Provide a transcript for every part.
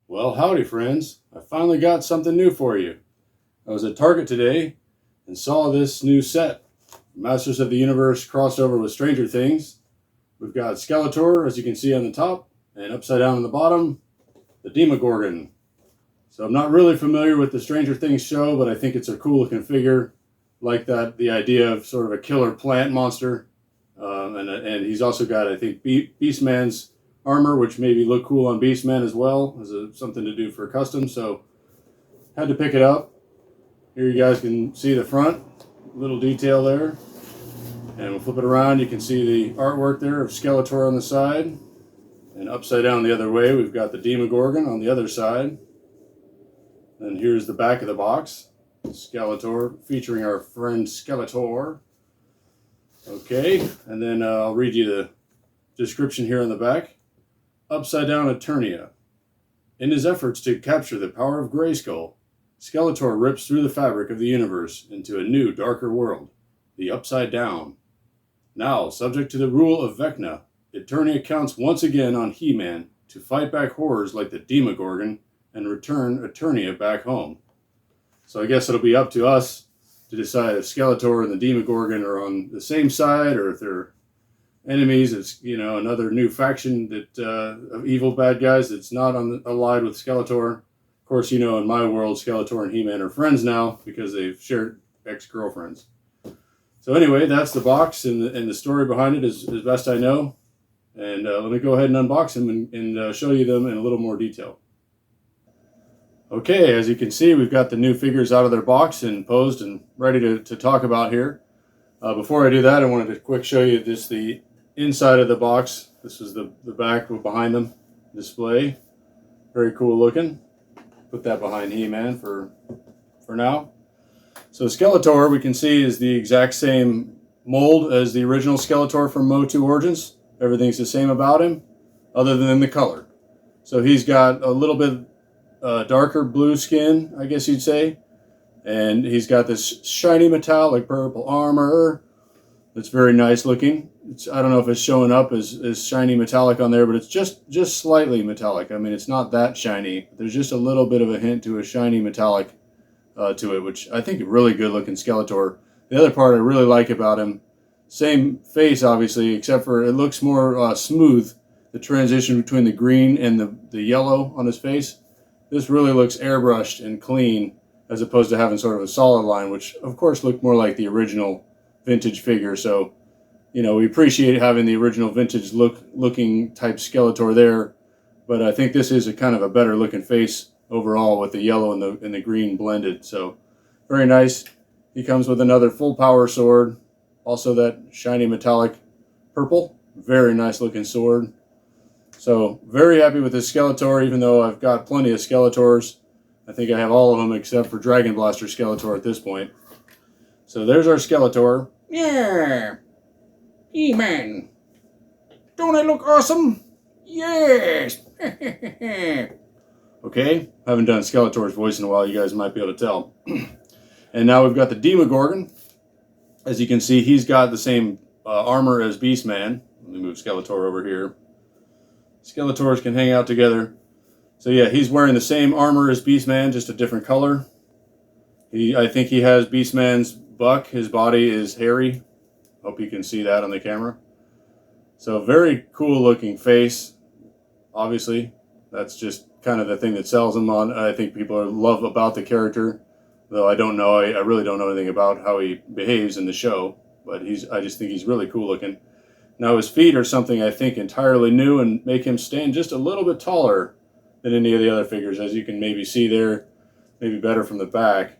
Well, howdy, friends. I finally got something new for you. I was at Target today and saw this new set, Masters of the Universe crossover with Stranger Things. We've got Skeletor, as you can see on the top, and upside down on the bottom, the Demogorgon. So I'm not really familiar with the Stranger Things show, but I think it's a cool looking figure. Like that, the idea of sort of a killer plant monster. And he's also got, I think, Beastman's armor, which maybe look cool on Beastman as well, as something to do for custom. So had to pick it up. Here you guys can see the front, little detail there. And we'll flip it around. You can see the artwork there of Skeletor on the side. And upside down the other way, we've got the Demogorgon on the other side. And here's the back of the box. Skeletor, featuring our friend Skeletor. Okay, and then I'll read you the description here on the back. Upside down Eternia. In his efforts to capture the power of Grayskull, Skeletor rips through the fabric of the universe into a new, darker world, the Upside Down. Now, subject to the rule of Vecna, Eternia counts once again on He-Man to fight back horrors like the Demogorgon and return Eternia back home. So I guess it'll be up to us to decide if Skeletor and the Demogorgon are on the same side or if they're enemies. It's, another new faction that of evil bad guys that's not allied with Skeletor. Of course, in my world, Skeletor and He-Man are friends now because they've shared ex-girlfriends. So anyway, that's the box and the story behind it as best I know. And let me go ahead and unbox them and show you them in a little more detail. Okay, as you can see, we've got the new figures out of their box and posed and ready to talk about here. Before I do that, I wanted to quick show you the inside of the box. This is the back behind them display. Very cool looking. Put that behind He-Man for now. So Skeletor, we can see, is the exact same mold as the original Skeletor from MOTU Origins. Everything's the same about him, other than the color. So he's got a little bit darker blue skin, I guess you'd say. And he's got this shiny metallic purple armor. That's very nice looking. I don't know if it's showing up as shiny metallic on there, but it's just slightly metallic. I mean, it's not that shiny. There's just a little bit of a hint to a shiny metallic to it, which I think a really good looking Skeletor. The other part I really like about him, same face obviously, except for it looks more smooth. The transition between the green and the yellow on his face. This really looks airbrushed and clean as opposed to having sort of a solid line, which of course looked more like the original vintage figure. So, we appreciate having the original vintage looking type Skeletor there, but I think this is a kind of a better looking face overall with the yellow and the green blended. So very nice. He comes with another full power sword, also that shiny metallic purple. Very nice looking sword. So very happy with this Skeletor, even though I've got plenty of Skeletors. I think I have all of them except for Dragon Blaster Skeletor at this point. So there's our Skeletor. Yeah! He-Man! Don't I look awesome? Yes! Okay, haven't done Skeletor's voice in a while, you guys might be able to tell. And now we've got the Demogorgon. As you can see, he's got the same armor as Beastman. Let me move Skeletor over here. Skeletors can hang out together. So yeah, he's wearing the same armor as Beastman, just a different color. I think he has Beastman's buck. His body is hairy. Hope you can see that on the camera. So very cool looking face. Obviously, that's just kind of the thing that sells him on. I think people love about the character, though I don't know. I really don't know anything about how he behaves in the show, but I just think he's really cool looking. Now his feet are something I think entirely new and make him stand just a little bit taller than any of the other figures, as you can maybe see there, maybe better from the back,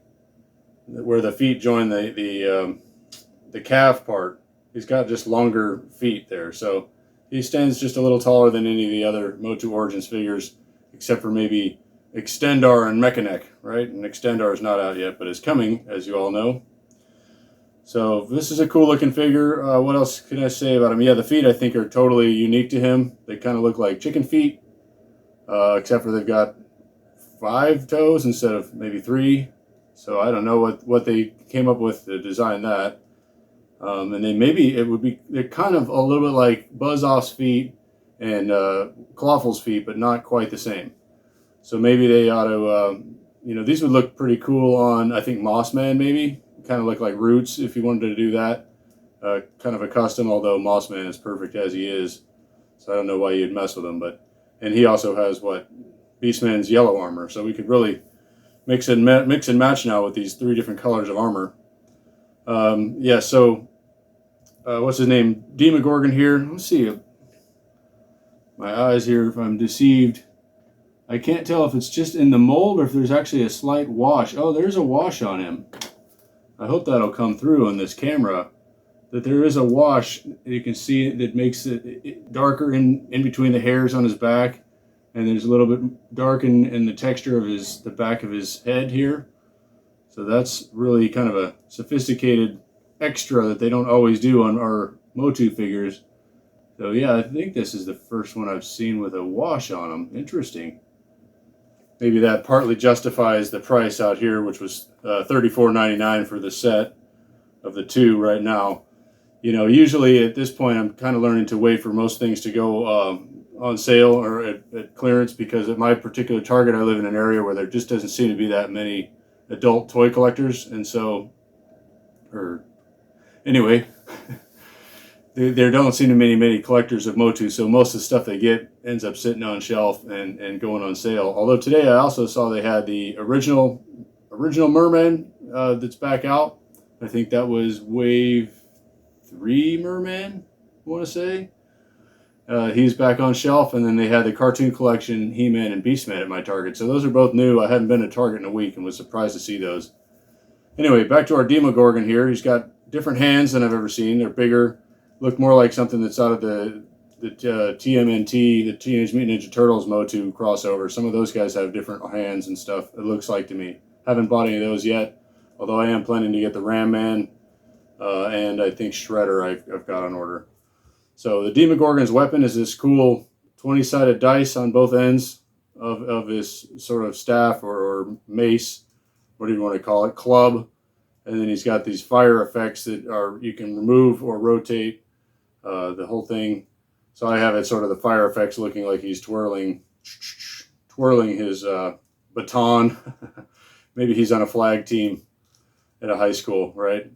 where the feet join the calf part. He's got just longer feet there, so he stands just a little taller than any of the other MOTU Origins figures, except for maybe Extendar and Mechanic, right? And Extendar is not out yet, but is coming, as you all know. So this is a cool looking figure. What else can I say about him? Yeah, the feet I think are totally unique to him. They kind of look like chicken feet, except for they've got 5 toes instead of maybe 3. So I don't know what they came up with to design that. And then maybe they're kind of a little bit like Buzz-Off's feet and Clawful's feet, but not quite the same. So maybe they ought to, these would look pretty cool on, I think, Mossman maybe. Kind of look like Roots if you wanted to do that. Kind of a custom, although Mossman is perfect as he is. So I don't know why you'd mess with him. And he also has, Beastman's yellow armor. So we could really mix and match now with these 3 different colors of armor. What's his name? Demogorgon here. Let's see. My eyes here, if I'm deceived. I can't tell if it's just in the mold or if there's actually a slight wash. Oh, there's a wash on him. I hope that'll come through on this camera. That there is a wash. You can see it that makes it darker in between the hairs on his back. And there's a little bit dark in the texture of the back of his head here. So that's really kind of a sophisticated extra that they don't always do on our MOTU figures. So yeah, I think this is the first one I've seen with a wash on them. Interesting. Maybe that partly justifies the price out here, which was $34.99 for the set of the 2 right now. Usually at this point I'm kind of learning to wait for most things to go on sale or at clearance, because at my particular Target I live in an area where there just doesn't seem to be that many adult toy collectors, and so, there don't seem to be many collectors of MOTU, so most of the stuff they get ends up sitting on shelf and going on sale. Although today I also saw they had the original Merman that's back out. I think that was Wave 3 Merman, I want to say. He's back on shelf, and then they had the cartoon collection, He-Man and Beastman at my Target. So those are both new. I hadn't been to Target in a week and was surprised to see those. Anyway, back to our Demogorgon here. He's got different hands than I've ever seen. They're bigger, look more like something that's out of the TMNT, the Teenage Mutant Ninja Turtles MOTU crossover. Some of those guys have different hands and stuff, it looks like to me. Haven't bought any of those yet, although I am planning to get the Ram Man and I think Shredder I've got on order. So the Demogorgon's weapon is this cool 20-sided dice on both ends of his sort of staff or mace, what do you want to call it, club. And then he's got these fire effects that you can remove or rotate the whole thing. So I have it sort of the fire effects looking like he's twirling his baton. Maybe he's on a flag team at a high school, right?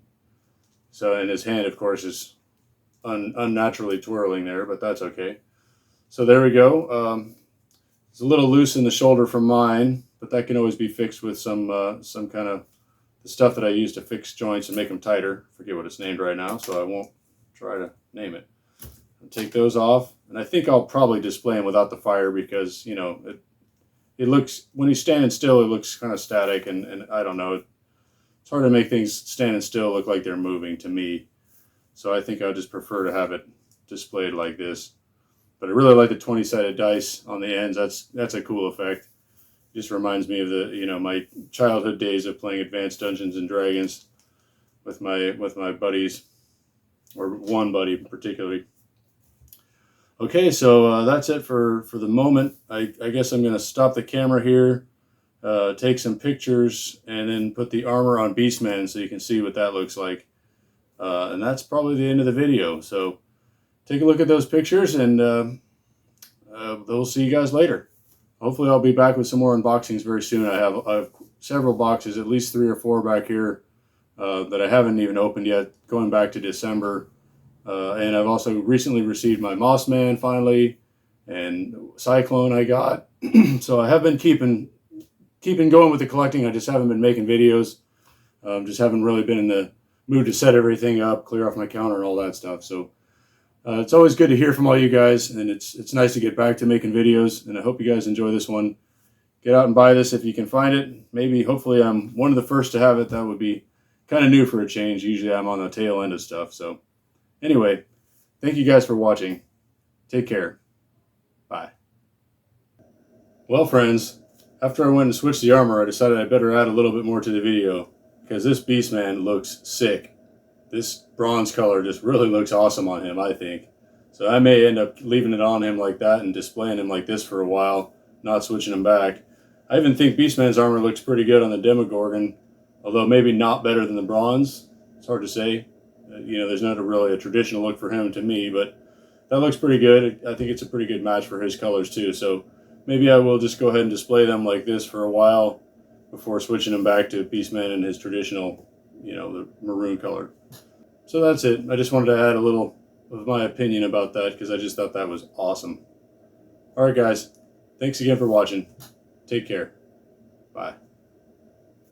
So, and his hand, of course, is unnaturally twirling there, but that's okay. So there we go. It's a little loose in the shoulder from mine, but that can always be fixed with some kind of the stuff that I use to fix joints and make them tighter. Forget what it's named right now, so I won't try to name it. I'll take those off, and I think I'll probably display them without the fire because, it looks, when he's standing still, it looks kind of static, and I don't know. It's hard to make things standing still look like they're moving to me. So I think I would just prefer to have it displayed like this. But I really like the 20-sided dice on the ends. That's a cool effect. Just reminds me of the my childhood days of playing Advanced Dungeons and Dragons with my buddies, or one buddy particularly. Okay, so that's it for the moment. I guess I'm going to stop the camera here, take some pictures, and then put the armor on Beastman so you can see what that looks like. And that's probably the end of the video. So take a look at those pictures, and we'll see you guys later. Hopefully I'll be back with some more unboxings very soon. I have several boxes, at least 3 or 4 back here that I haven't even opened yet, going back to December. And I've also recently received my Mossman finally, and Cyclone I got. So I have been keeping going with the collecting. I just haven't been making videos. Just haven't really been in the mood to set everything up, clear off my counter and all that stuff. So it's always good to hear from all you guys, and it's nice to get back to making videos, and I hope you guys enjoy this one. Get out and buy this if you can find it. Maybe, hopefully, I'm one of the first to have it. That would be kind of new for a change. Usually I'm on the tail end of stuff. So anyway, thank you guys for watching. Take care. Bye. Well, friends, after I went and switched the armor, I decided I better add a little bit more to the video, because this Beastman looks sick. This bronze color just really looks awesome on him, I think. So I may end up leaving it on him like that and displaying him like this for a while, not switching him back. I even think Beastman's armor looks pretty good on the Demogorgon, although maybe not better than the bronze. It's hard to say. There's not really a traditional look for him to me, but that looks pretty good. I think it's a pretty good match for his colors too. So maybe I will just go ahead and display them like this for a while before switching them back to Beastman in his traditional, the maroon color. So that's it. I just wanted to add a little of my opinion about that because I just thought that was awesome. Alright guys, thanks again for watching. Take care. Bye.